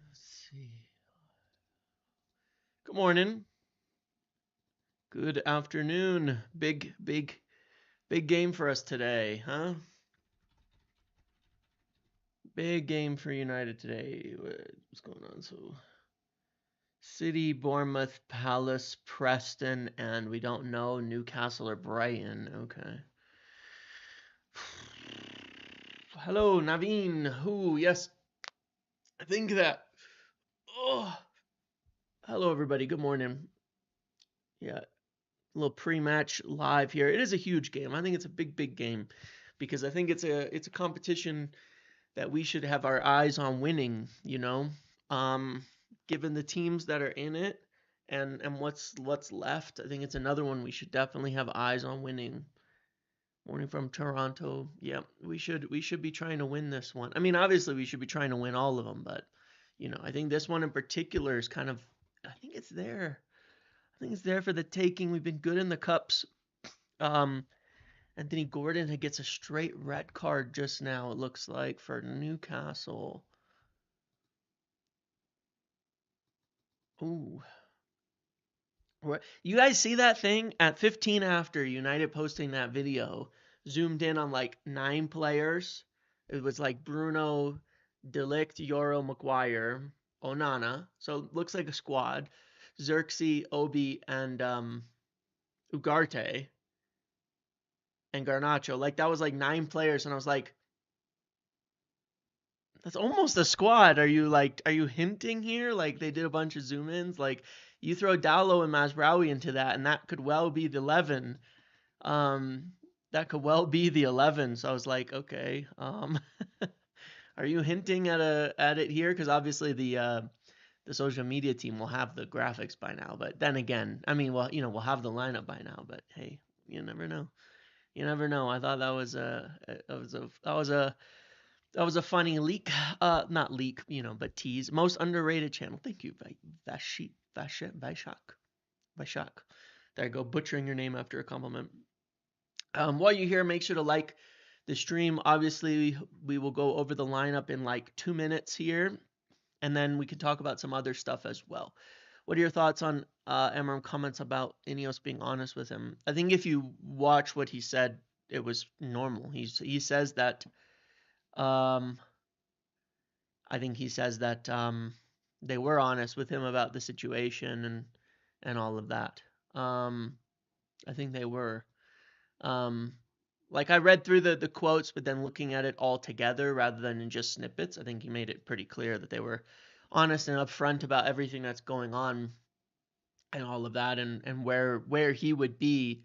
Let's see. Good morning. Good afternoon. Big game for us today, huh? Big game for United today. What's going on? So, City, Bournemouth, Palace, Preston, and we don't know Newcastle or Brighton. Okay. Hello, Naveen. Who? Yes, I think that. Oh, hello, everybody. Good morning. Yeah, a little pre-match live here. It is a huge game. I think it's a big game because I think it's a competition that we should have our eyes on winning, Um given the teams that are in it and what's left, I think it's another one we should definitely have eyes on winning. Morning from Toronto. Yeah, we should be trying to win this one. I mean, obviously we should be trying to win all of them, but I think this one in particular is kind of I think it's there. I think it's there for the taking. We've been good in the cups. Um, Anthony Gordon gets a straight red card just now, it looks like, for Newcastle. Ooh. You guys see that thing? At 15 after, United posting that video, zoomed in on like 9 players. It was like Bruno, Delict, Yoro, Maguire, Onana. So it looks like a squad. Xerxes, Obi, and Ugarte and Garnacho. Like that was like 9 players, and I was like, that's almost a squad. Are you hinting here? Like they did a bunch of zoom ins. Like you throw Dallo and Masraoui into that, and that could well be the 11. Um, that could well be the 11. So I was like, okay. Are you hinting at it here? Because obviously the social media team will have the graphics by now. But then again, I mean, well, we'll have the lineup by now. But hey, you never know. You never know. I thought that was a funny leak. Not leak, but tease. Most underrated channel. Thank you, Vashak. There I go, butchering your name after a compliment. While you're here, make sure to like the stream. Obviously, we will go over the lineup in like 2 minutes here, and then we can talk about some other stuff as well. What are your thoughts on Emram comments about Ineos being honest with him? I think if you watch what he said, it was normal. He says that um, I think he says that they were honest with him about the situation and all of that. Um, I think they were. Um, like I read through the quotes, but then looking at it all together rather than in just snippets, I think he made it pretty clear that they were honest and upfront about everything that's going on and all of that, and where he would be.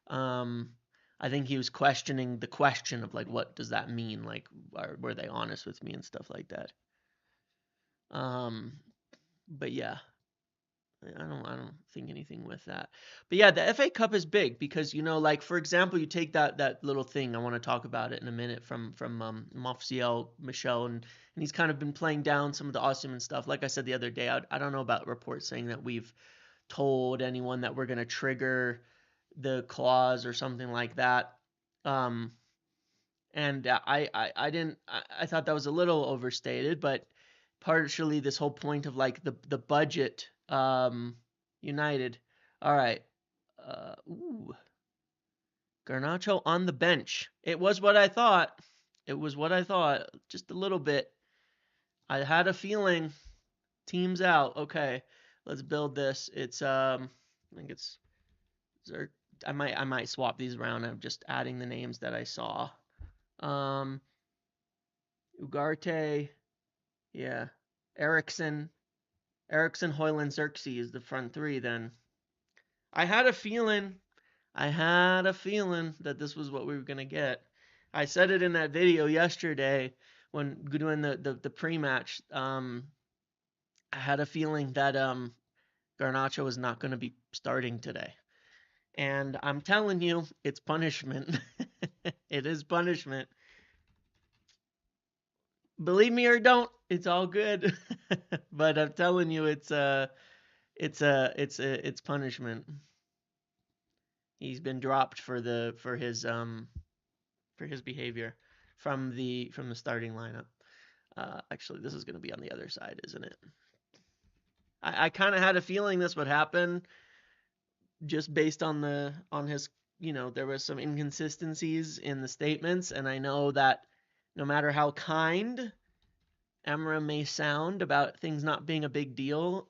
Um, I think he was questioning the question of like, what does that mean? Like, were they honest with me and stuff like that? Um, but yeah, I don't think anything with that. But yeah, the FA Cup is big because like for example, you take that little thing. I want to talk about it in a minute from Mofciel Michel, and he's kind of been playing down some of the Osimhen stuff. Like I said the other day, I don't know about reports saying that we've told anyone that we're gonna trigger the clause or something like that. Um, and I didn't I thought that was a little overstated, but partially this whole point of like the budget United. All right. Ooh, Garnacho on the bench. It was what I thought. It was what I thought. Just a little bit. I had a feeling. Teams out. Okay, let's build this. It's I think it's Zer- I might swap these around. I'm just adding the names that I saw. Um, Ugarte. Yeah. Ericsson. Ericsson, Hoyland, Xerxes is the front three then. I had a feeling. I had a feeling that this was what we were gonna get. I said it in that video yesterday when doing the pre-match. I had a feeling that Garnacho was not gonna be starting today, and I'm telling you, it's punishment. It is punishment. Believe me or don't, it's all good. But I'm telling you, it's punishment. He's been dropped for his behavior. from the starting lineup. Actually, this is going to be on the other side, isn't it? I kind of had a feeling this would happen just based on his, there was some inconsistencies in the statements, and I know that no matter how kind Amram may sound about things not being a big deal,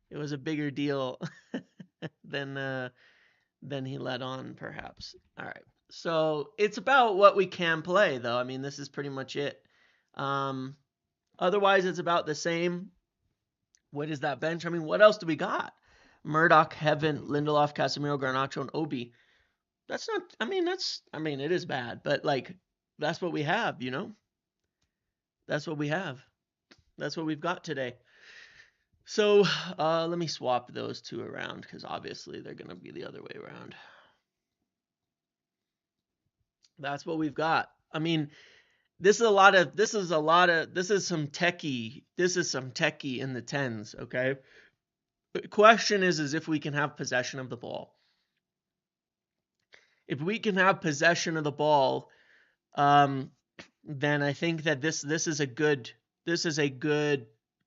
it was a bigger deal than he let on, perhaps. All right. So it's about what we can play, though. I mean, this is pretty much it. Otherwise, it's about the same. What is that bench? I mean, what else do we got? Murdoch, Heaven, Lindelof, Casemiro, Garnacho, and Obi. That's not. I mean, it is bad, but like, that's what we have. That's what we have. That's what we've got today. So let me swap those two around because obviously they're gonna be the other way around. That's what we've got. I mean, this is some techie in the tens. Okay. The question is if we can have possession of the ball. If we can have possession of the ball, then I think that this is a good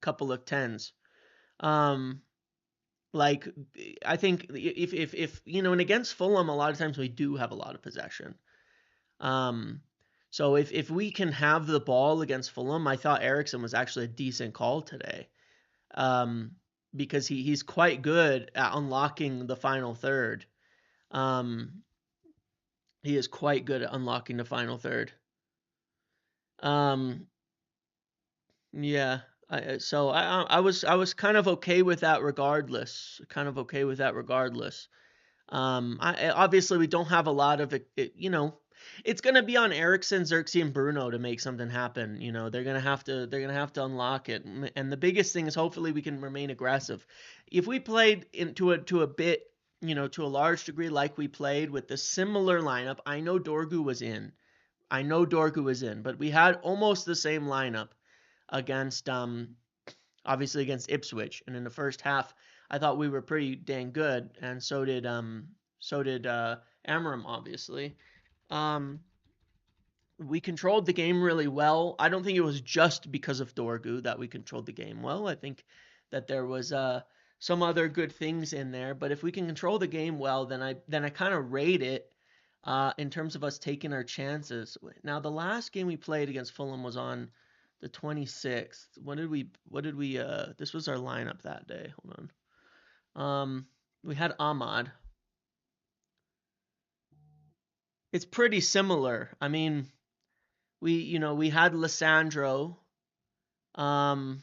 couple of tens. Like I think if and against Fulham, a lot of times we do have a lot of possession. So if we can have the ball against Fulham, I thought Eriksen was actually a decent call today. Because he's quite good at unlocking the final third. He is quite good at unlocking the final third. Yeah. I was kind of okay with that regardless. Obviously we don't have a lot of it. It's gonna be on Eriksen, Xerxes, and Bruno to make something happen. They're gonna have to unlock it. And the biggest thing is hopefully we can remain aggressive. If we played to a bit, to a large degree like we played with the similar lineup, I know Dorgu was in, but we had almost the same lineup against obviously against Ipswich, and in the first half I thought we were pretty dang good, and so did Amram, obviously. We controlled the game really well. I don't think it was just because of Dorgu that we controlled the game well. I think that there was some other good things in there, but if we can control the game well, then I kind of rate it in terms of us taking our chances. Now, the last game we played against Fulham was on the 26th. What did we this was our lineup that day. Hold on. We had Ahmad. It's pretty similar. I mean, we had Lissandro. We had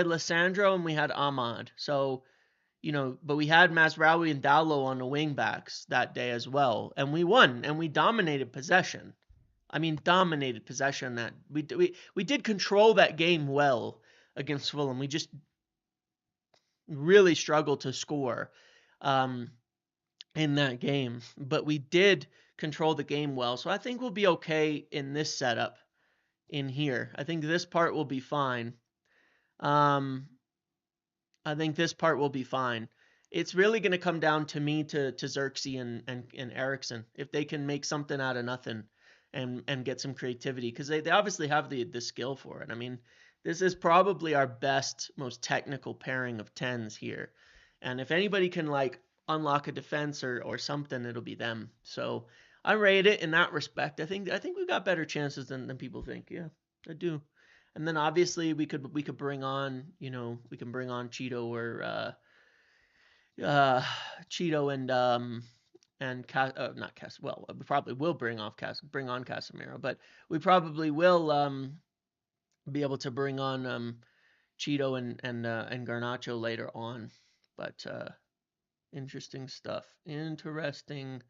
Lissandro and we had Ahmad. So, but we had Mazraoui and Dallo on the wing backs that day as well, and we won and we dominated possession. I mean, dominated possession. That we did control that game well against Fulham. We just really struggled to score in that game, but we did control the game well. So I think we'll be okay in this setup in here. I think this part will be fine. I think this part will be fine. It's really going to come down to me to Xerxes and Eriksen if they can make something out of nothing and get some creativity because they obviously have the skill for it. I mean, this is probably our best, most technical pairing of tens here. And if anybody can like unlock a defense or something, it'll be them. So I rate it in that respect. I think we've got better chances than people think. Yeah, I do. And then obviously we could bring on, we can bring on Chido or Chido and not Cas. Well, we probably will bring on Casemiro, but we probably will be able to bring on Chido and Garnacho later on. But interesting stuff. Interesting.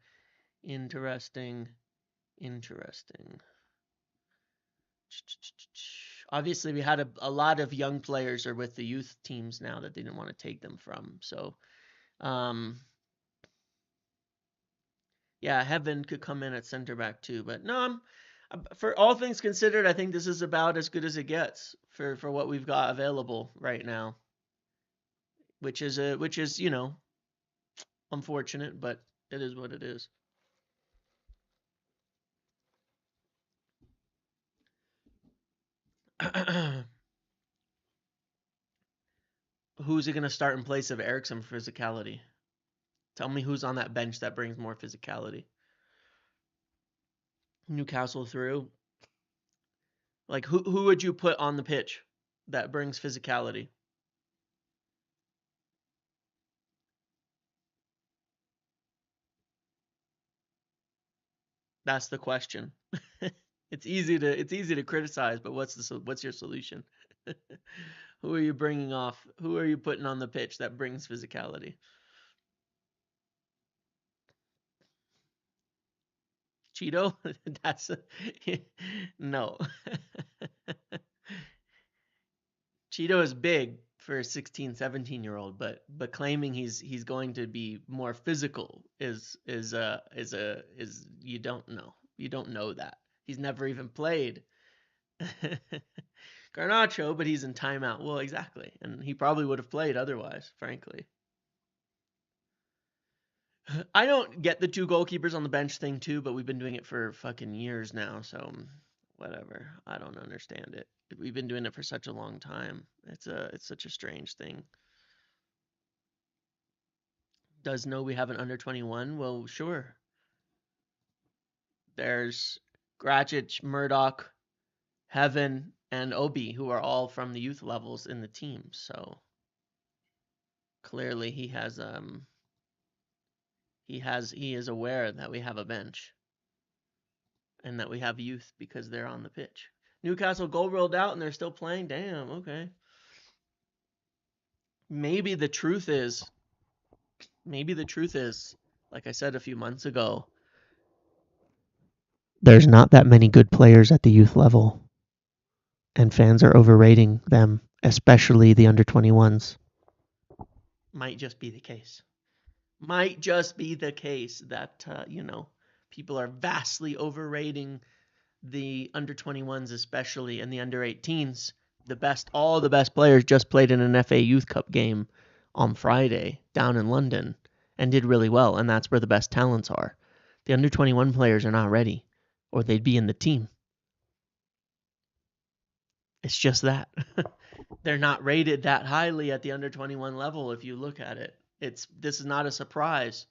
Obviously, we had a lot of young players are with the youth teams now that they didn't want to take them from. So, yeah, Heaven could come in at center back too. But no, for all things considered, I think this is about as good as it gets for what we've got available right now. Which is unfortunate, but it is what it is. Who's it going to start in place of Eriksson for physicality? Tell me who's on that bench that brings more physicality. Newcastle through. Like who would you put on the pitch that brings physicality? That's the question. It's easy to criticize, but what's your solution? Who are you bringing off? Who are you putting on the pitch that brings physicality? Chido? That's no. Chido is big for a 16, 17-year-old, but claiming he's going to be more physical is you don't know. You don't know that. He's never even played. Garnacho, but he's in timeout. Well, exactly. And he probably would have played otherwise, frankly. I don't get the two goalkeepers on the bench thing too, but we've been doing it for fucking years now, so whatever. I don't understand it. We've been doing it for such a long time. It's such a strange thing. Does know we have an under 21? Well, sure. There's Gracic, Murdoch, Heaven, and Obi, who are all from the youth levels in the team. So clearly he is aware that we have a bench and that we have youth because they're on the pitch. Newcastle goal rolled out and they're still playing. Damn, okay. Maybe the truth is, like I said a few months ago, there's not that many good players at the youth level, and fans are overrating them, especially the under 21s. Might just be the case. Might just be the case that, people are vastly overrating the under 21s, especially, and the under 18s. All the best players just played in an FA Youth Cup game on Friday down in London and did really well, and that's where the best talents are. The under 21 players are not ready, or they'd be in the team. It's just that. They're not rated that highly at the under 21 level if you look at it. This is not a surprise.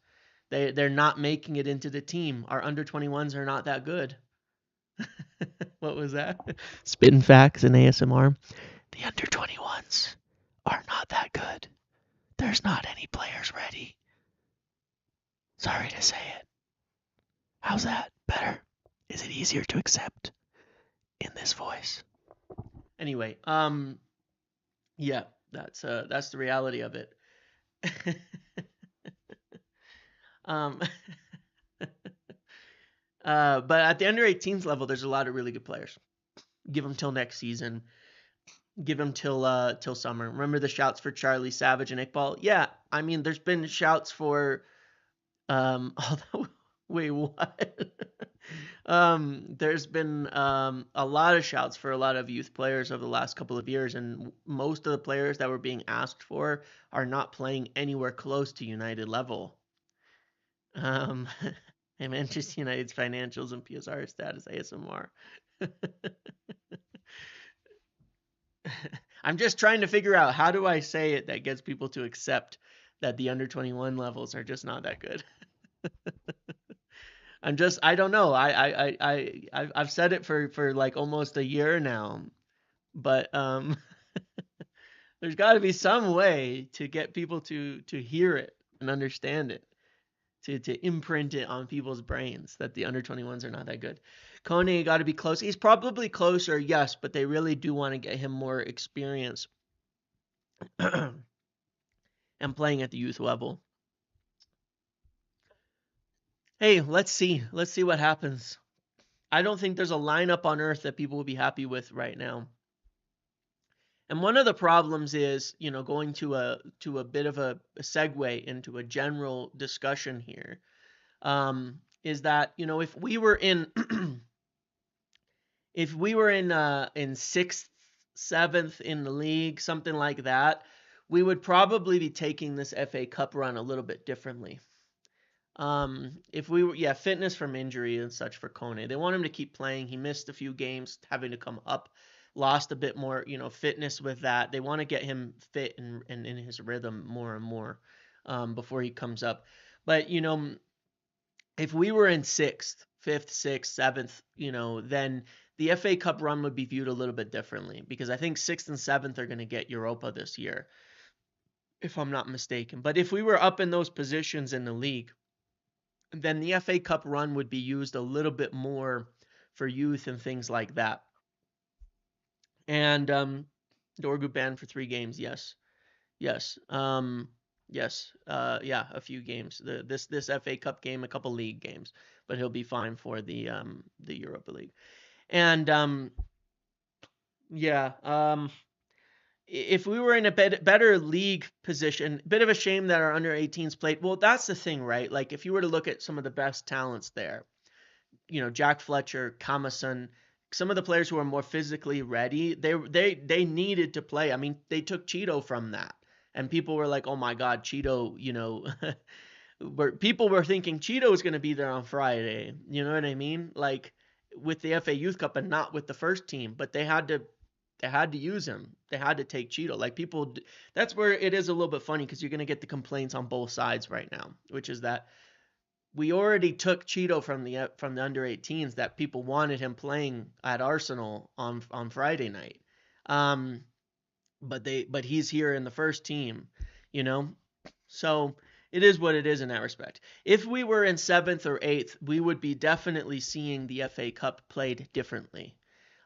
They're not making it into the team. Our under 21s are not that good. What was that? Spitting facts in ASMR. The under 21s are not that good. There's not any players ready. Sorry to say it. How's that? Better? Is it easier to accept in this voice? Anyway, yeah, that's the reality of it. um, but at the under 18s level, there's a lot of really good players. Give them till next season. Give them till summer. Remember the shouts for Charlie Savage and Iqbal? Yeah, I mean, there's been shouts for wait, what? There's been a lot of shouts for a lot of youth players over the last couple of years, and most of the players that were being asked for are not playing anywhere close to United level. And Manchester United's financials and PSR status ASMR. I'm just trying to figure out how do I say it that gets people to accept that the under 21 levels are just not that good. I don't know. I've said it for like almost a year now, but there's got to be some way to get people to hear it and understand it, to imprint it on people's brains that the under 21s are not that good. Kone got to be close. He's probably closer, yes, but they really do want to get him more experience and playing at the youth level. Hey, let's see. Let's see what happens. I don't think there's a lineup on earth that people will be happy with right now. And one of the problems is, going to a bit of a segue into a general discussion here, is that, if we were in in sixth, seventh in the league, something like that, we would probably be taking this FA Cup run a little bit differently. If we were, fitness from injury and such for Kone. They want him to keep playing. He missed a few games, having to come up lost a bit more, fitness with that. They want to get him fit and in his rhythm more and more before he comes up. But if we were in sixth, fifth, sixth, seventh, then the FA Cup run would be viewed a little bit differently because I think sixth and seventh are going to get Europa this year, if I'm not mistaken. But if we were up in those positions in the league, then the FA Cup run would be used a little bit more for youth and things like that. And Dorgu banned for 3 games. Yes, yes, yes. Yeah, a few games. This FA Cup game, a couple league games, but he'll be fine for the Europa League. And yeah, if we were in a better league position, bit of a shame that our under 18s played. Well, that's the thing, right? Like if you were to look at some of the best talents there, Jack Fletcher, Kamason, some of the players who are more physically ready, they needed to play. I mean, they took Chido from that. And people were like, "Oh my God, Chido!" where people were thinking Chido was going to be there on Friday. You know what I mean? Like with the FA Youth Cup and not with the first team, but they had to use him. They had to take Chido. Like that's where it is a little bit funny because you're going to get the complaints on both sides right now, which is that we already took Chido from the under 18s that people wanted him playing at Arsenal on Friday night. But he's here in the first team, you know? So it is what it is in that respect. If we were in 7th or 8th, we would be definitely seeing the FA Cup played differently.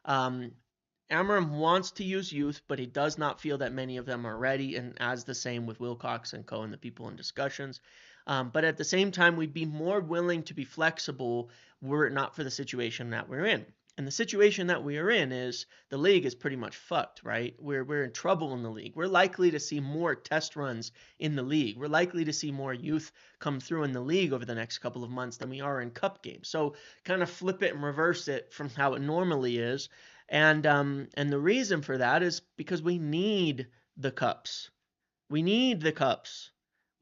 Amarim wants to use youth, but he does not feel that many of them are ready, and as the same with Wilcox and Co. and the people in discussions. But at the same time, we'd be more willing to be flexible were it not for the situation that we're in. And the situation that we are in is the league is pretty much fucked, right? We're in trouble in the league. We're likely to see more test runs in the league. We're likely to see more youth come through in the league over the next couple of months than we are in cup games. So kind of flip it and reverse it from how it normally is. And the reason for that is because we need the cups. We need the cups.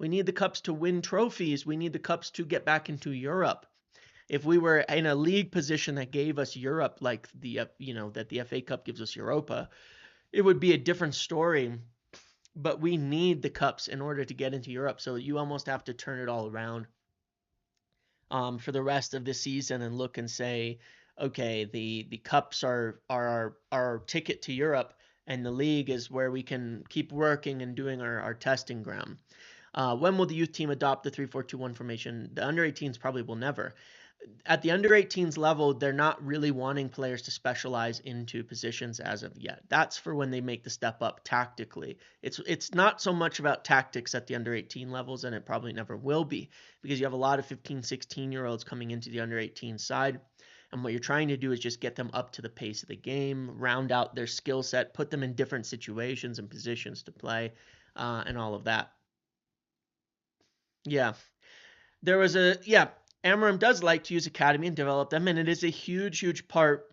We need the cups to win trophies. We need the cups to get back into Europe. If we were in a league position that gave us Europe, like that the FA Cup gives us Europa, it would be a different story. But we need the cups in order to get into Europe. So you almost have to turn it all around for the rest of the season and look and say, okay, the cups are our ticket to Europe, and the league is where we can keep working and doing our testing ground. When will the youth team adopt the 3-4-2-1 formation? The under 18s probably will never. At the under 18s level, they're not really wanting players to specialize into positions as of yet. That's for when they make the step up tactically. It's not so much about tactics at the under 18 levels, and it probably never will be, because you have a lot of 15, 16-year-olds coming into the under 18 side. And what you're trying to do is just get them up to the pace of the game, round out their skill set, put them in different situations and positions to play, and all of that. Yeah. Amarim does like to use academy and develop them, and it is a huge, huge part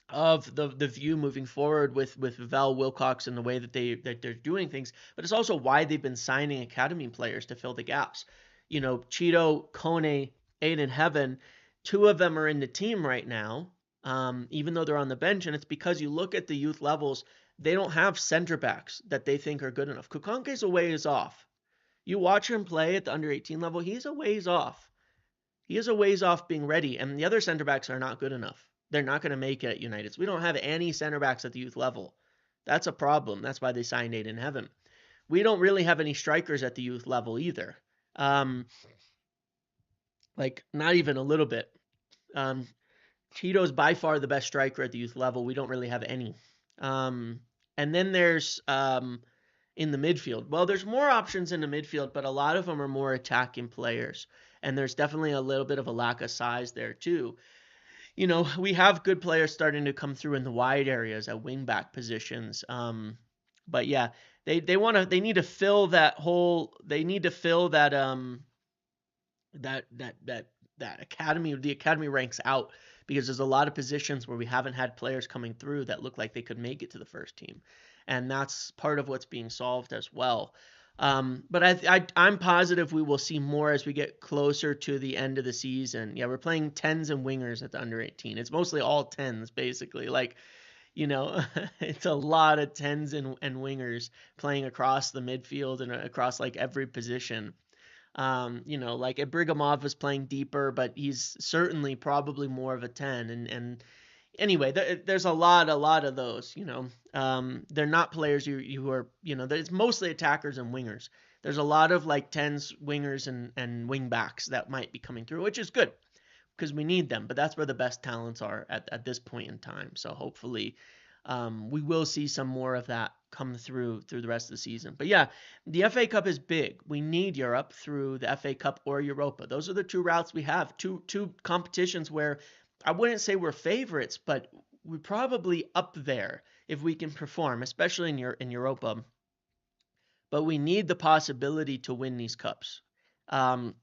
of the view moving forward with Val Wilcox and the way that they're doing things. But it's also why they've been signing academy players to fill the gaps. Chido, Kone, Aiden Heaven, 2 of them are in the team right now, even though they're on the bench, and it's because you look at the youth levels, they don't have center backs that they think are good enough. Kukanke's a ways off. You watch him play at the under 18 level, he's a ways off. He is a ways off being ready, and the other center backs are not good enough. They're not going to make it at United. So we don't have any center backs at the youth level. That's a problem. That's why they signed Aiden Heaven. We don't really have any strikers at the youth level either. Like, not even a little bit. Chido's by far the best striker at the youth level. We don't really have any. And then there's in the midfield. Well, there's more options in the midfield, but a lot of them are more attacking players. And there's definitely a little bit of a lack of size there too. We have good players starting to come through in the wide areas at wingback positions. But yeah, they need to fill that hole. They need to fill that that academy, the academy ranks out, because there's a lot of positions where we haven't had players coming through that look like they could make it to the first team. And that's part of what's being solved as well. But I'm positive we will see more as we get closer to the end of the season. Yeah, we're playing 10s and wingers at the under 18. It's mostly all 10s, basically. Like, It's a lot of tens and wingers playing across the midfield and across like every position. Like Ibrahimov was playing deeper, but he's certainly probably more of a 10. And anyway, there's a lot of those. They're not players who are, it's mostly attackers and wingers. There's a lot of like tens, wingers, and wing backs that might be coming through, which is good because we need them. But that's where the best talents are at this point in time. So hopefully, we will see some more of that come through the rest of the season. But yeah, the FA Cup is big. We need Europe through the FA Cup or Europa. Those are the two routes we have. Two competitions where I wouldn't say we're favorites, but we're probably up there if we can perform, especially in Europa. But we need the possibility to win these cups. Um,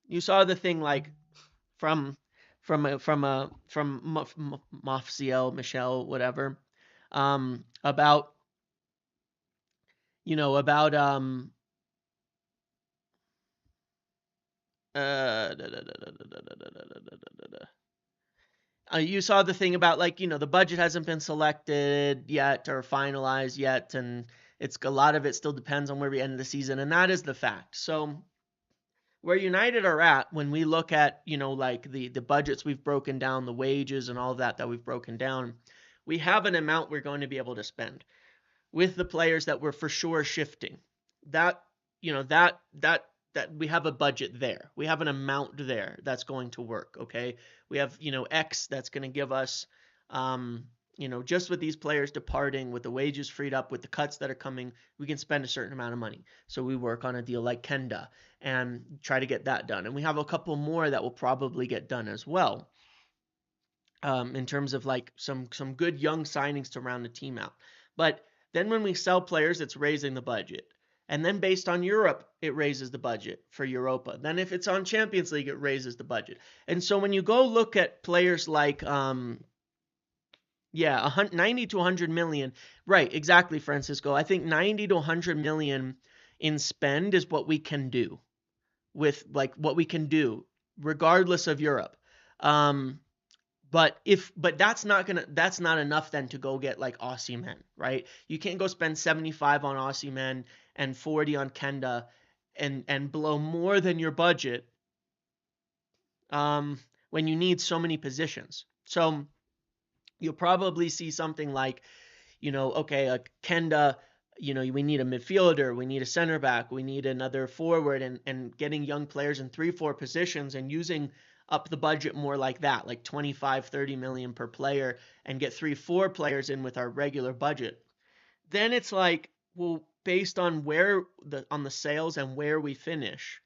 you saw the thing like from Mafciel, Michelle, whatever, about about you saw the thing about like the budget hasn't been selected yet or finalized yet, and it's a lot of it still depends on where we end the season, and that is the fact. So where United are at when we look at like the budgets we've broken down, the wages and all that we've broken down, we have an amount we're going to be able to spend with the players that we're for sure shifting. That that we have a budget there. We have an amount there that's going to work, okay? We have, X that's going to give us just with these players departing, with the wages freed up, with the cuts that are coming, we can spend a certain amount of money. So we work on a deal like Kenda and try to get that done. And we have a couple more that will probably get done as well. In terms of like some good young signings to round the team out. But then when we sell players, it's raising the budget. And then based on Europe, it raises the budget for Europa. Then if it's on Champions League, it raises the budget. And so when you go look at players like 90 to 100 million, right, exactly, Francisco. I think 90 to 100 million in spend is what we can do with like what we can do regardless of Europe. But that's not enough then to go get like Osimhen, right? You can't go spend 75 on Osimhen and 40 on Kenda and blow more than your budget when you need so many positions. So you'll probably see something like, okay, like Kenda, we need a midfielder, we need a center back, we need another forward, and getting young players in 3-4 positions and using up the budget more like that, like 25-30 million per player, and get 3-4 players in with our regular budget. Then it's like, well, based on on the sales and where we finish,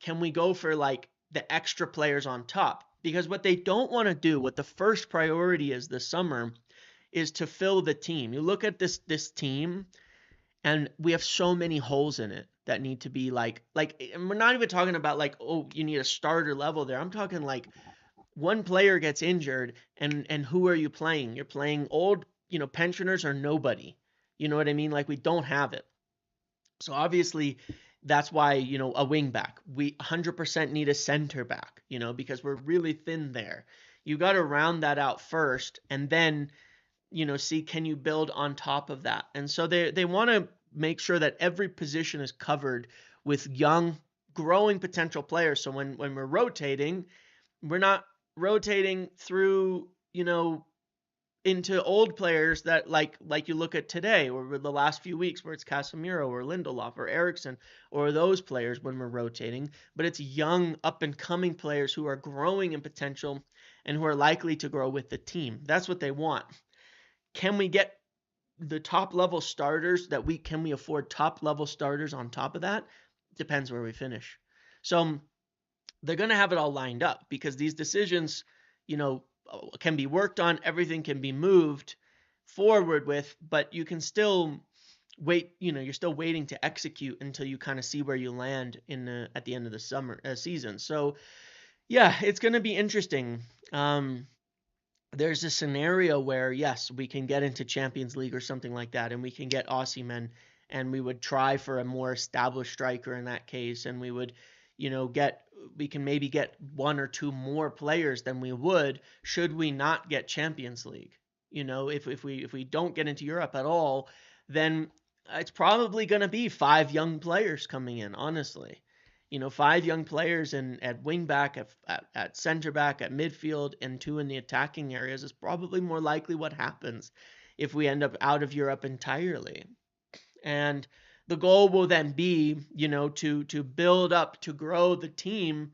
can we go for like the extra players on top? Because what they don't want to do, what the first priority is this summer, is to fill the team. You look at this team, and we have so many holes in it that need to be and we're not even talking about like, oh, you need a starter level there. I'm talking like one player gets injured and who are you playing? You're playing old, pensioners or nobody. You know what I mean? Like we don't have it. So obviously that's why, a wing back. We 100% need a center back, because we're really thin there. You got to round that out first and then see can you build on top of that. And so they want to make sure that every position is covered with young, growing potential players. So when we're rotating, we're not rotating through, into old players that like you look at today or the last few weeks where it's Casemiro or Lindelof or Eriksson or those players when we're rotating, but it's young up and coming players who are growing in potential and who are likely to grow with the team. That's what they want. Can we get the top level starters can we afford top level starters on top of that? Depends where we finish. So they're going to have it all lined up because these decisions, can be worked on, everything can be moved forward with, but you can still wait, you're still waiting to execute until you kind of see where you land at the end of the summer season. So yeah, it's going to be interesting. There's a scenario where, yes, we can get into Champions League or something like that, and we can get Osimhen, and we would try for a more established striker in that case, and we would, we can maybe get 1 or 2 more players than we would should we not get Champions League. if we don't get into Europe at all, then it's probably going to be 5 young players coming in, honestly. 5 young players at wing back, at center back, at midfield, and 2 in the attacking areas is probably more likely what happens if we end up out of Europe entirely. And the goal will then be, to build up, to grow the team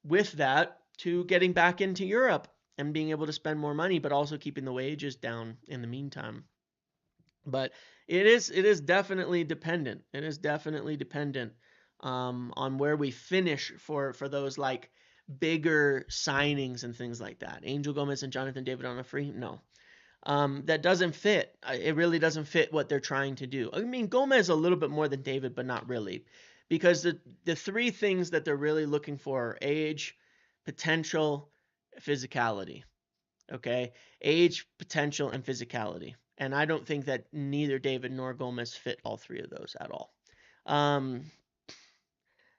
with that, to getting back into Europe and being able to spend more money, but also keeping the wages down in the meantime. But it is definitely dependent. It is definitely dependent on where we finish for those like bigger signings and things like that. Angel Gomez and Jonathan David on a free? No. That doesn't fit. It really doesn't fit what they're trying to do. I mean, Gomez a little bit more than David, but not really. Because the 3 things that they're really looking for are age, potential, physicality. Okay? Age, potential, and physicality. And I don't think that neither David nor Gomez fit all 3 of those at all.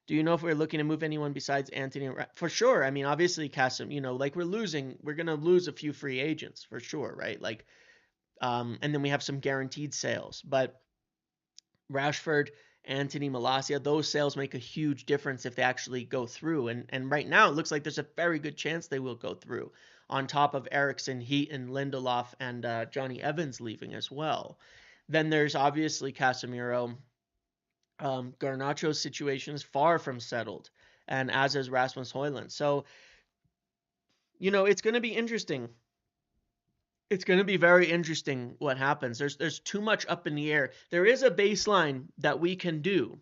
Do you know if we're looking to move anyone besides Anthony? For sure. I mean, obviously, Kasim, like we're going to lose a few free agents for sure, right? Like, and then we have some guaranteed sales. But Rashford, Anthony, Malacia, those sales make a huge difference if they actually go through. And right now, it looks like there's a very good chance they will go through, on top of Eriksen, Heaton, Lindelof, and Johnny Evans leaving as well. Then there's obviously Casemiro. Garnacho's situation is far from settled, and as is Rasmus Højlund. So, it's going to be interesting. It's going to be very interesting what happens. There's too much up in the air. There is a baseline that we can do.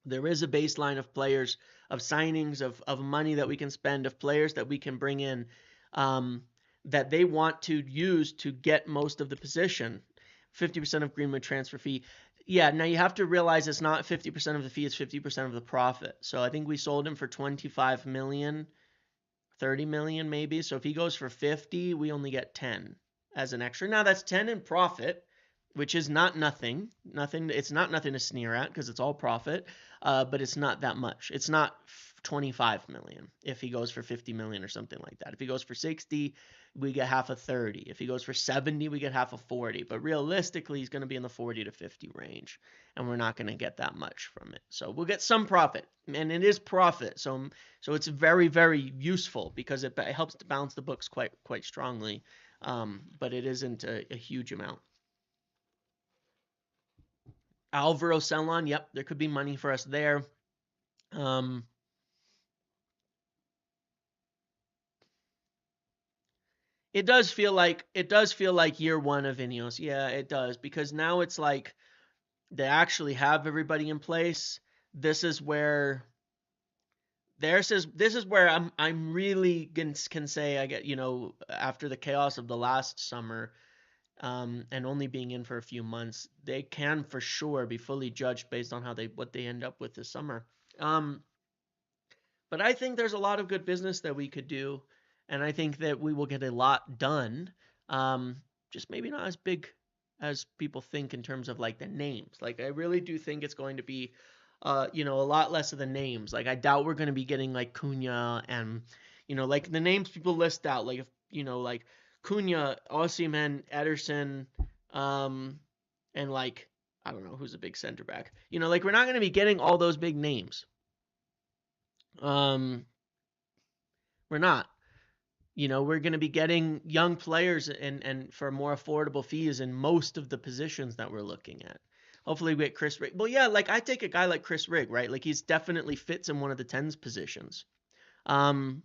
There is a baseline of players, of signings, of money that we can spend, of players that we can bring in, that they want to use to get most of the position. 50% of Greenwood transfer fee. Yeah, now you have to realize it's not 50% of the fee, it's 50% of the profit. So I think we sold him for 25 million, 30 million maybe. So if he goes for 50, we only get 10 as an extra. Now that's 10 in profit, which is not nothing. It's not nothing to sneer at because it's all profit, but it's not that much. It's not 25 million if he goes for 50 million or something like that. If he goes for 60, we get half of 30. If he goes for 70, we get half of 40. But realistically, he's going to be in the 40 to 50 range, and we're not going to get that much from it. So we'll get some profit, and it is profit. So it's very, very useful because it helps to balance the books quite strongly, but it isn't a huge amount. Alvaro Celan, yep, there could be money for us there. It does feel like year 1 of Ineos. Yeah, it does, because now it's like they actually have everybody in place. This is where I'm really can say, I get, after the chaos of the last summer, and only being in for a few months, they can for sure be fully judged based on what they end up with this summer. But I think there's a lot of good business that we could do, and I think that we will get a lot done. Just maybe not as big as people think in terms of like the names. Like I really do think it's going to be, a lot less of the names. Like I doubt we're going to be getting like Cunha and, like the names people list out. Like if like Cunha, Osimhen, Ederson, and like I don't know who's a big center back. Like we're not going to be getting all those big names. We're not. We're going to be getting young players and for more affordable fees in most of the positions that we're looking at. Hopefully we get Chris Rigg. Well, yeah, like I take a guy like Chris Rigg, right? Like he's definitely fits in one of the 10s positions. When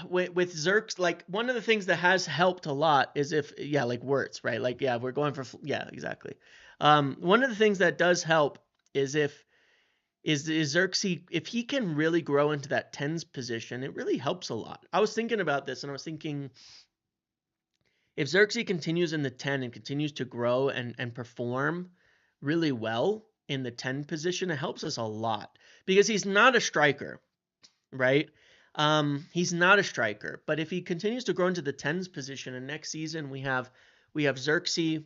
with Zirks, like one of the things that has helped a lot is like Wirtz, right? Like, yeah, we're going for, yeah, exactly. One of the things that does help is if Xerxes, if he can really grow into that 10s position, it really helps a lot. I was thinking about this, and I was thinking, if Xerxes continues in the 10 and continues to grow and perform really well in the 10 position, it helps us a lot. Because he's not a striker, right? He's not a striker. But if he continues to grow into the 10s position, and next season we have Xerxes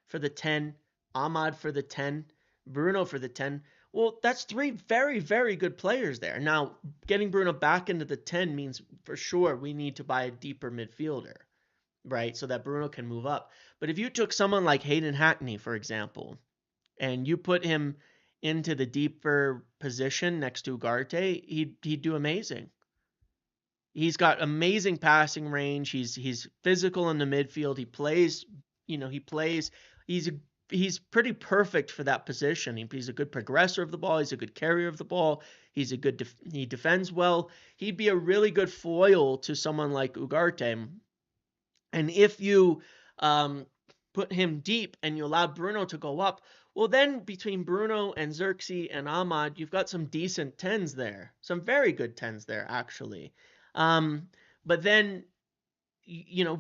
for the 10, Ahmad for the 10, Bruno for the 10, Well, that's three very, very good players there. Now, getting Bruno back into the 10 means for sure we need to buy a deeper midfielder, right? So that Bruno can move up. But if you took someone like Hayden Hackney, for example, and you put him into the deeper position next to Ugarte, he'd do amazing. He's got amazing passing range. He's physical in the midfield. He plays, he plays. He's he's pretty perfect for that position. He's a good progressor of the ball. He's a good carrier of the ball. He defends well. He'd be a really good foil to someone like Ugarte. And if you put him deep and you allow Bruno to go up, well, then between Bruno and Xerxes and Ahmad, you've got some decent tens there, some very good tens there, actually. But then,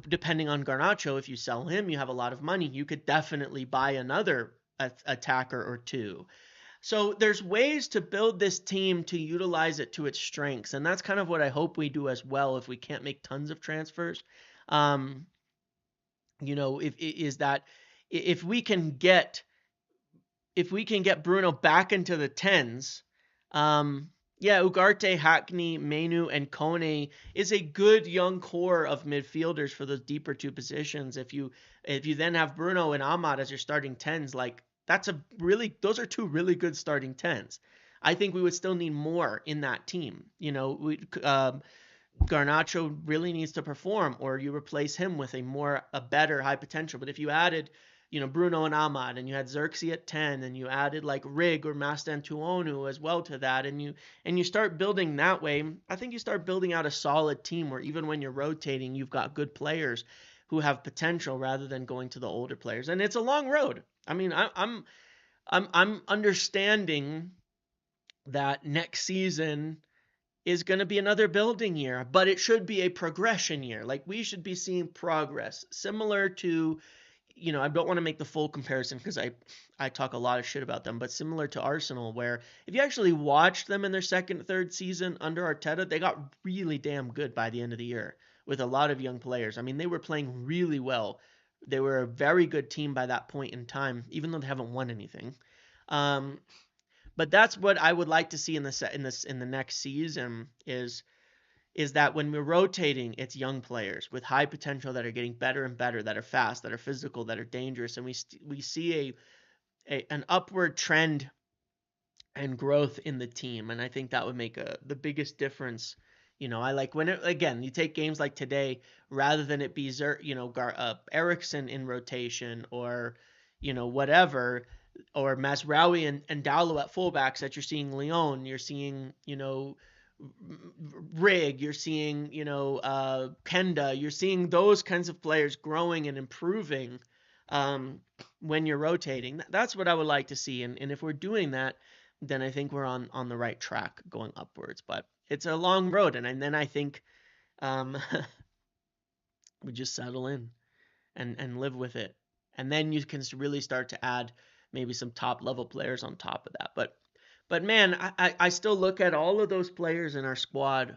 depending on Garnacho, if you sell him, you have a lot of money. You could definitely buy another attacker or two. So there's ways to build this team to utilize it to its strengths, and that's kind of what I hope we do as well. If we can't make tons of transfers, um, if we can get Bruno back into the tens, yeah, Ugarte, Hackney, Menu, and Kone is a good young core of midfielders for those deeper two positions. If you then have Bruno and Ahmad as your starting tens, like those are two really good starting tens. I think we would still need more in that team. Garnacho really needs to perform, or you replace him with a better high potential. But if you added, Bruno and Ahmad, and you had Xerxes at 10, and you added like Rig or Mastantuono as well to that, and you start building that way, I think you start building out a solid team where even when you're rotating, you've got good players who have potential rather than going to the older players. And it's a long road. I mean, I'm understanding that next season is going to be another building year, but it should be a progression year. Like, we should be seeing progress similar to, I don't want to make the full comparison because I talk a lot of shit about them, but similar to Arsenal, where if you actually watched them in their second, third season under Arteta, they got really damn good by the end of the year with a lot of young players. I mean, they were playing really well. They were a very good team by that point in time, even though they haven't won anything. But that's what I would like to see in the next season is that when we're rotating, it's young players with high potential that are getting better and better, that are fast, that are physical, that are dangerous, and we see an upward trend and growth in the team, and I think that would make the biggest difference. I like when again, you take games like today, rather than it be Ericsson in rotation or whatever, or Masraoui and Dallo at fullbacks, that you're seeing Leon, you're seeing Rig, you're seeing Kenda, you're seeing those kinds of players growing and improving when you're rotating. That's what I would like to see, and if we're doing that, then I think we're on the right track going upwards. But it's a long road, and then I think we just settle in and live with it, and then you can really start to add maybe some top level players on top of that. But man, I still look at all of those players in our squad,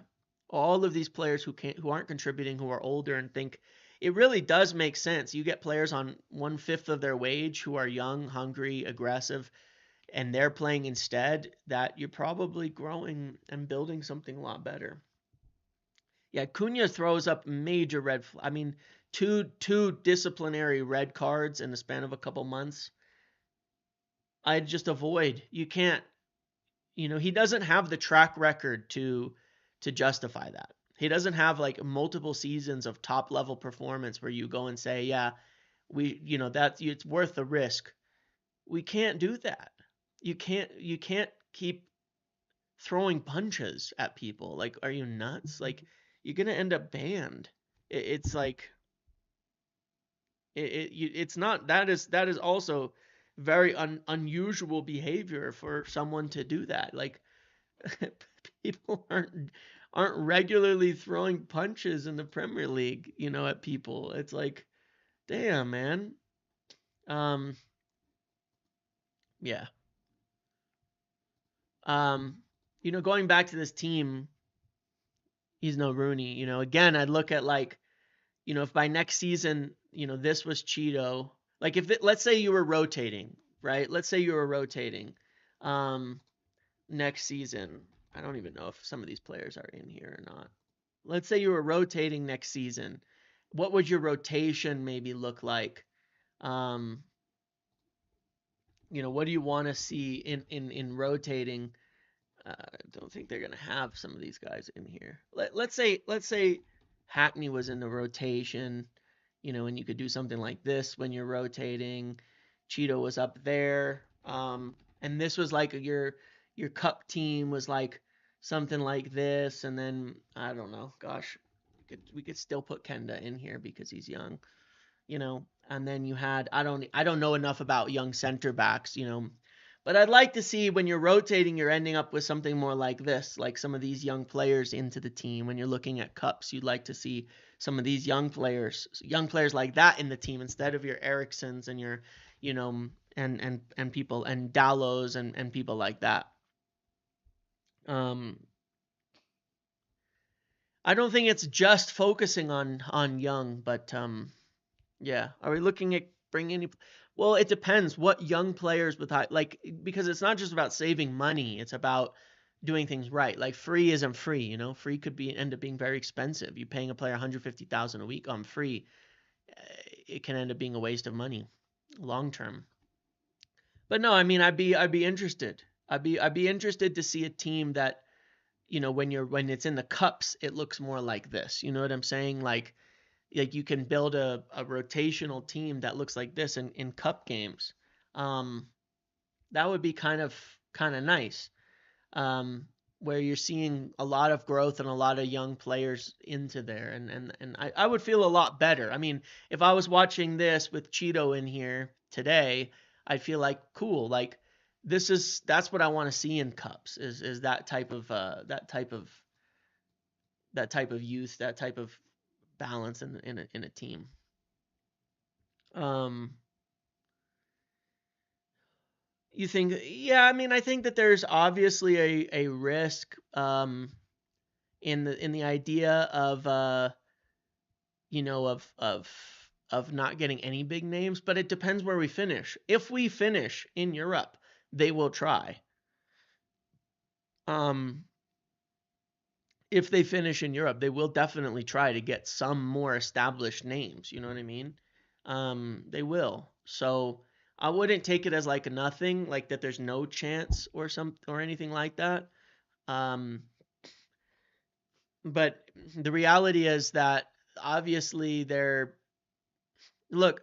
all of these players who aren't contributing, who are older, and think it really does make sense. You get players on 1/5 of their wage who are young, hungry, aggressive, and they're playing instead, that you're probably growing and building something a lot better. Yeah, Cunha throws up major I mean, two disciplinary red cards in the span of a couple months. I'd just avoid. You can't, he doesn't have the track record to justify that. He doesn't have like multiple seasons of top level performance where you go and say, yeah, it's worth the risk. We can't do that. You can't keep throwing punches at people. Like, are you nuts? Like, you're gonna end up banned. It's like it's not, that is also very unusual behavior for someone to do that. Like, people aren't regularly throwing punches in the Premier League, at people. It's like, damn, man. Yeah. Going back to this team, he's no Rooney. Again, I'd look at like, if by next season, this was Chido. Like, let's say you were rotating, right? Let's say you were rotating. um, next season. I don't even know if some of these players are in here or not. Let's say you were rotating next season. What would your rotation maybe look like? Um, what do you want to see in rotating? I don't think they're gonna have some of these guys in here. Let's say Hackney was in the rotation, and you could do something like this when you're rotating. Chido was up there, and this was like your cup team was like something like this, and then I don't know. Gosh, we could still put Kenda in here because he's young, and then you had I don't know enough about young center backs, but I'd like to see when you're rotating, you're ending up with something more like this, like some of these young players into the team. When you're looking at cups, you'd like to see some of these young players like that in the team instead of your Ericssons and your, and people and Dallos and people like that. Um, I don't think it's just focusing on young, but yeah. Are we looking at bringing any? Well, it depends what young players with high, like, because it's not just about saving money, it's about doing things right. Like free isn't free, Free could be end up being very expensive. You paying a player 150,000 a week on free, it can end up being a waste of money long term. But no, I mean, I'd be interested. I'd be interested to see a team that, when it's in the cups, it looks more like this. You know what I'm saying? Like you can build a rotational team that looks like this in cup games. Um, that would be kind of nice. Um, where you're seeing a lot of growth and a lot of young players into there, and I would feel a lot better. I mean, if I was watching this with Chido in here today, I'd feel like cool. Like that's what I want to see in cups is that type of youth, that type of balance in a team. Um, you think, yeah, I mean, I think that there's obviously a risk in the idea of of not getting any big names, but it depends where we finish. If we finish in Europe, they will try. Um, if they finish in Europe, they will definitely try to get some more established names. You know what I mean? They will. So I wouldn't take it as like a nothing, like that there's no chance or anything like that. Um, but the reality is that obviously look,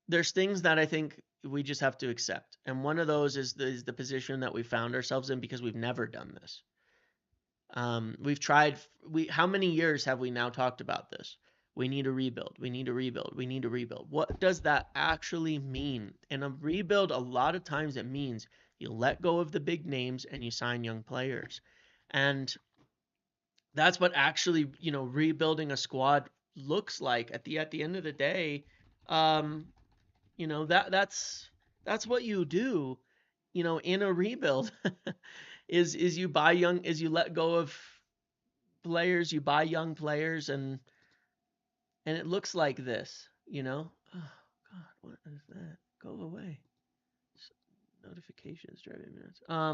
there's things that I think we just have to accept. And one of those is the position that we found ourselves in because we've never done this. We've tried. How many years have we now talked about this? We need a rebuild. We need a rebuild. We need a rebuild. What does that actually mean? In a rebuild, a lot of times it means you let go of the big names and you sign young players. And that's what actually, rebuilding a squad looks like at the end of the day. Um, that's what you do, in a rebuild. Is you let go of players, you buy young players, and it looks like this. Oh God, what is that? Go away. Notifications driving minutes. I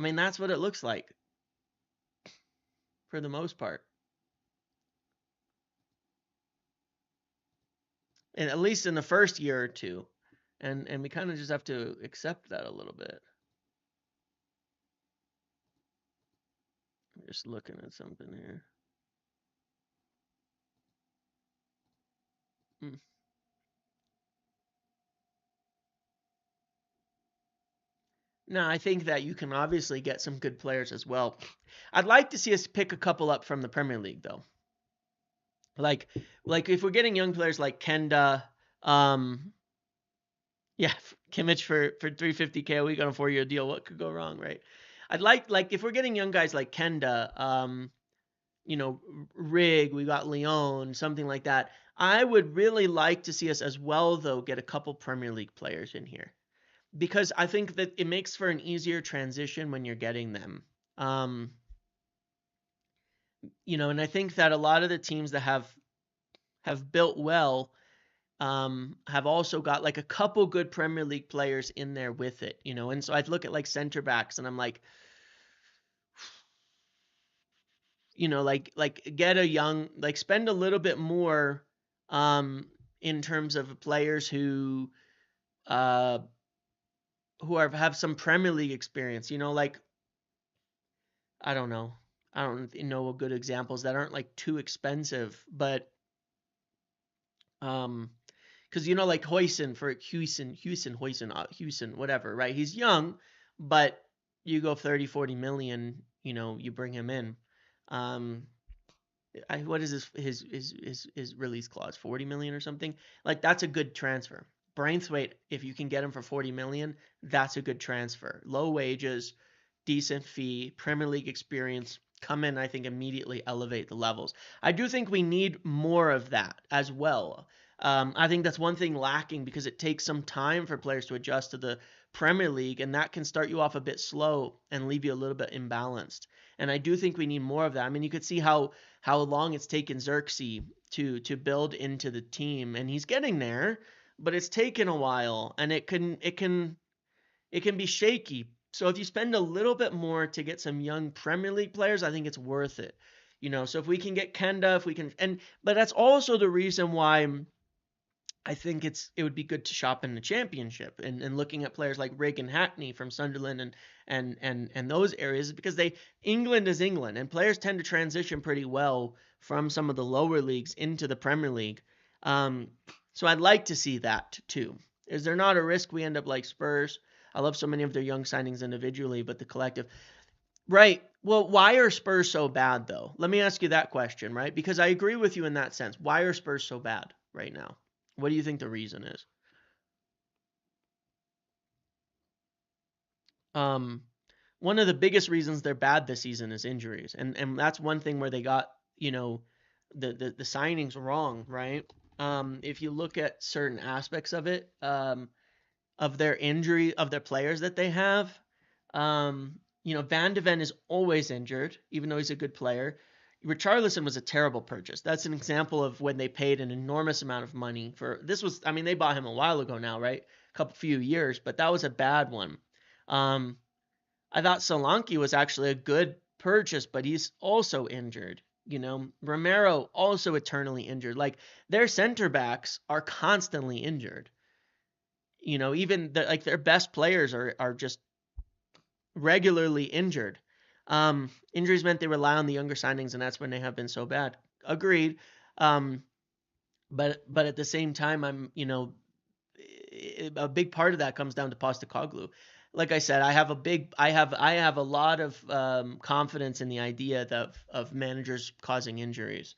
mean, that's what it looks like for the most part, and at least in the first year or two, and we kind of just have to accept that a little bit. I'm just looking at something here. Hmm. No, I think that you can obviously get some good players as well. I'd like to see us pick a couple up from the Premier League though. Like like if we're getting young players like Kenda, um yeah, Kimmich for 350K a week on a 4-year deal, what could go wrong, right? I'd like if we're getting young guys like Kenda, you know, Rig, we got Leon, something like that. I would really like to see us as well though get a couple Premier League players in here because I think that it makes for an easier transition when you're getting them. Um, and I think that a lot of the teams that have built well, have also got like a couple good Premier League players in there with it, you know. And so I'd look at like center backs and I'm like, you know, like get a young, like spend a little bit more um in terms of players uh who have some Premier League experience, you know, like I don't know. I don't know good examples that aren't like too expensive, but um because you know like Hoyson, whatever, right? He's young, but you go 30, 40 million, you know, you bring him in. Um, what is his release clause? 40 million or something? Like that's a good transfer. Braithwaite, if you can get him for 40 million, that's a good transfer. Low wages, decent fee, Premier League experience, come in, I think immediately elevate the levels. I do think we need more of that as well. I think that's one thing lacking because it takes some time for players to adjust to the Premier League, and that can start you off a bit slow and leave you a little bit imbalanced. And I do think we need more of that. I mean, you could see how long it's taken Xerxes to build into the team, and he's getting there, but it's taken a while, and it can be shaky. So if you spend a little bit more to get some young Premier League players, I think it's worth it. You know, so if we can get Kenda, if we can, but that's also the reason why I think it would be good to shop in the championship and looking at players like Rig and Hackney from Sunderland and those areas because England is England and players tend to transition pretty well from some of the lower leagues into the Premier League. Um, so I'd like to see that too. Is there not a risk we end up like Spurs? I love so many of their young signings individually, but the collective. Right. Well, why are Spurs so bad though? Let me ask you that question, right? Because I agree with you in that sense. Why are Spurs so bad right now? What do you think the reason is? Um, One of the biggest reasons they're bad this season is injuries, and that's one thing where they got you know the signings wrong, right? If you look at certain aspects of it, of their injury of their players that they have. You know, Van de Ven is always injured, even though he's a good player. Richarlison was a terrible purchase. That's an example of when they paid an enormous amount of money for this was I mean they bought him a while ago now, right? A couple few years, but that was a bad one. Um, I thought Solanke was actually a good purchase, but he's also injured. You know, Romero also eternally injured. Like their center backs are constantly injured. You know, even like their best players are just regularly injured. Injuries meant they rely on the younger signings, and that's when they have been so bad. Agreed. Um, but at the same time, a big part of that comes down to Postecoglou. Like I said, I have a lot of confidence in the idea of managers causing injuries.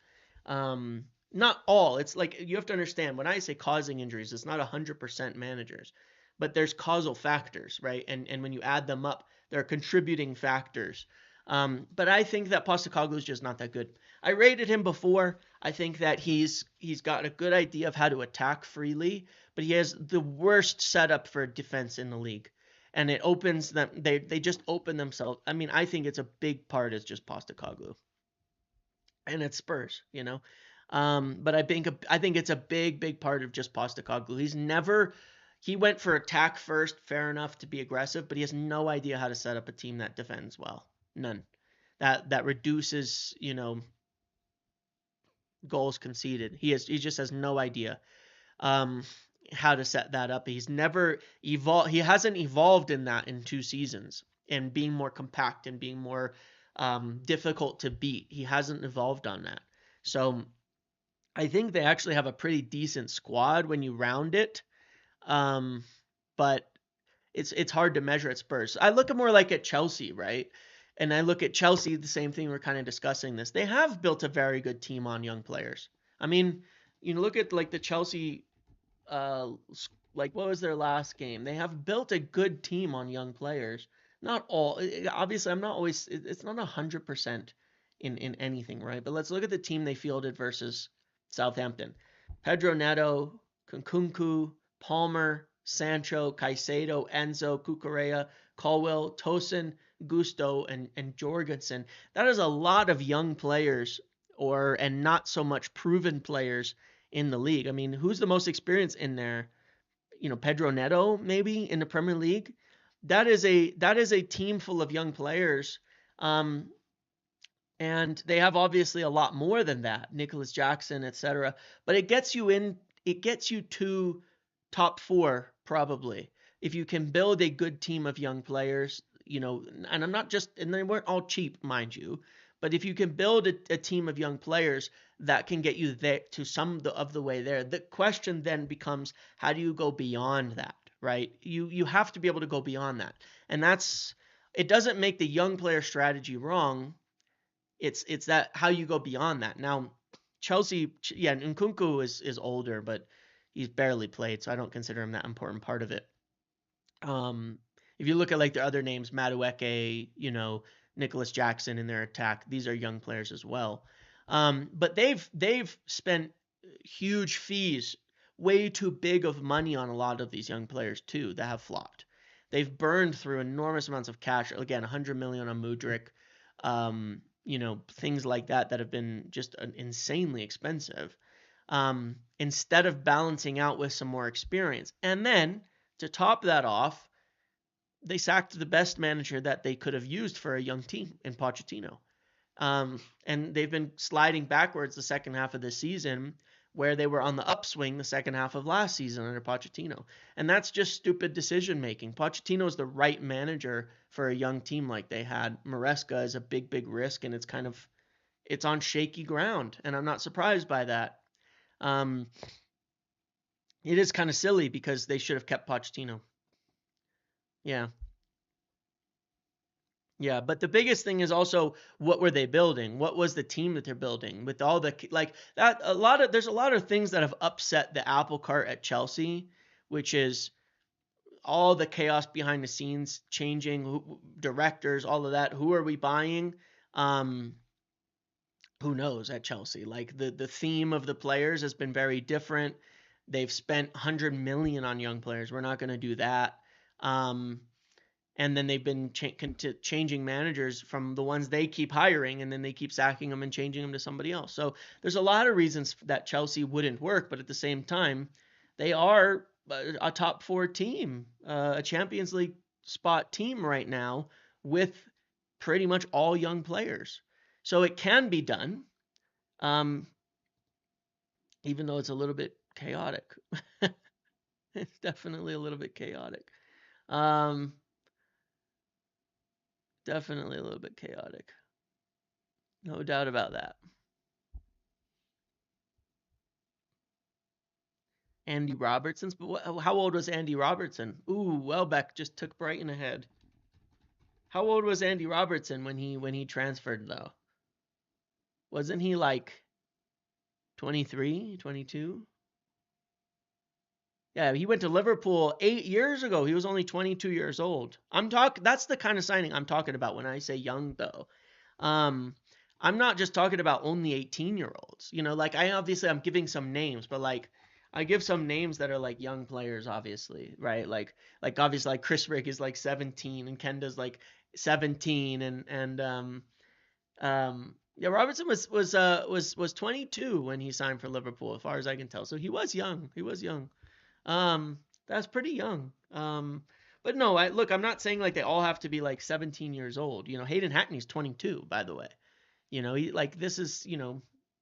Not all. It's like you have to understand when I say causing injuries, it's not 100% managers, but there's causal factors, right? And when you add them up, they're contributing factors. But I think that Postecoglou is just not that good. I rated him before. I think that he's got a good idea of how to attack freely, but he has the worst setup for defense in the league. And it opens them they just open themselves. I mean, I think it's a big part is just Postecoglou. And it's Spurs, you know. But I think it's a big part of just Postecoglou. He went for attack first, fair enough to be aggressive, but he has no idea how to set up a team that defends well. None. That reduces, you know, goals conceded. He just has no idea um, how to set that up. He's never evolved. He hasn't evolved in that in 2 seasons and being more compact and being more difficult to beat. He hasn't evolved on that. So I think they actually have a pretty decent squad when you round it. Um, but it's hard to measure at Spurs. I look at more like at Chelsea, right? And I look at Chelsea, the same thing. We're kind of discussing this. They have built a very good team on young players. I mean, you know, look at like the Chelsea, uh, like what was their last game? They have built a good team on young players. Not all, obviously, I'm not always. It's not 100% in anything, right? But let's look at the team they fielded versus Southampton. Pedro Neto, Kunkunku, Palmer, Sancho, Caicedo, Enzo, Cucurella, Colwell, Tosin, Gusto, and Jorgensen. That is a lot of young players and not so much proven players in the league. I mean, who's the most experienced in there? Pedro Neto maybe in the Premier League. That is a team full of young players. Um, and they have obviously a lot more than that, Nicholas Jackson, etc. But it gets you to top four probably if you can build a good team of young players. And and they weren't all cheap, mind you, but if you can build a team of young players that can get you there to some of the way there, the question then becomes how do you go beyond that, right? You have to be able to go beyond that, and that's it doesn't make the young player strategy wrong. It's that how you go beyond that. Now, Chelsea, yeah, Nkunku is older, but he's barely played, so I don't consider him that important part of it. Um, if you look at like the other names, Madueke, Nicholas Jackson in their attack, these are young players as well. But they've spent huge fees, way too big of money on a lot of these young players too that have flopped. They've burned through enormous amounts of cash. Again, 100 million on Mudrik, things like that have been just insanely expensive. Instead of balancing out with some more experience, and then to top that off, they sacked the best manager that they could have used for a young team in Pochettino. And they've been sliding backwards the second half of the season, where they were on the upswing the second half of last season under Pochettino. And that's just stupid decision making. Pochettino is the right manager for a young team like they had. Maresca is a big, big risk, and it's on shaky ground, and I'm not surprised by that. Um, it is kind of silly because they should have kept Pochettino. Yeah. Yeah, but the biggest thing is also what were they building? What was the team that they're building with all the like that there's a lot of things that have upset the apple cart at Chelsea, which is all the chaos behind the scenes, changing directors, all of that. Who are we buying? Um who knows at Chelsea? Like the theme of the players has been very different. They've spent 100 million on young players. We're not going to do that. Um and then they've been changing managers from the ones they keep hiring, and then they keep sacking them and changing them to somebody else. So there's a lot of reasons that Chelsea wouldn't work, but at the same time, they are a top four team, a Champions League spot team right now with pretty much all young players. So it can be done, um, even though it's a little bit chaotic. It's definitely a little bit chaotic. Um, Definitely a little bit chaotic. No doubt about that. Andy Robertson's, but how old was Andy Robertson? Ooh, Welbeck just took Brighton ahead. How old was Andy Robertson when he transferred though? Wasn't he like 23, 22? Yeah, he went to Liverpool 8 years ago. He was only 22 years old. That's the kind of signing I'm talking about when I say young though. Um I'm not just talking about only 18-year-olds. Like I'm giving some names, but like I give some names that are like young players obviously, right? Like obviously like Chris Rigg is like 17 and Kenda's like 17 and yeah, Robertson was 22 when he signed for Liverpool as far as I can tell. So he was young. He was young. That's pretty young. But no, I'm not saying like they all have to be like 17 years old. Hayden Hackney's 22, by the way. This is,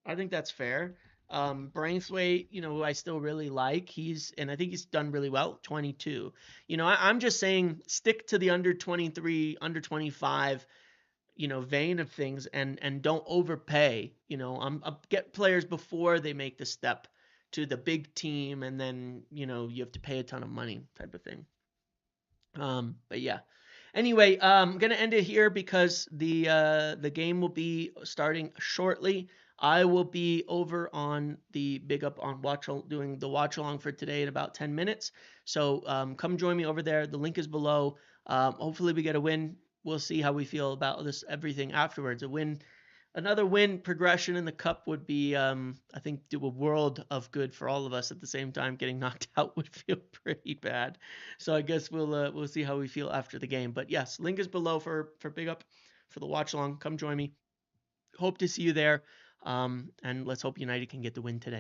I think that's fair. Braithwaite, who I still really like, and I think he's done really well, 22. I'm just saying stick to the under 23, under 25, vein of things and don't overpay. Get players before they make the step to the big team, and then you have to pay a ton of money type of thing. But yeah. Anyway, I'm gonna end it here because the game will be starting shortly. I will be over on the Big Up on doing the watch along for today in about 10 minutes. So come join me over there. The link is below. Hopefully we get a win. We'll see how we feel about this everything afterwards. Another win progression in the cup would be, I think, do a world of good for all of us. At the same time, getting knocked out would feel pretty bad. So I guess we'll see how we feel after the game. But yes, link is below for Big Up for the watch along. Come join me. Hope to see you there. And let's hope United can get the win today.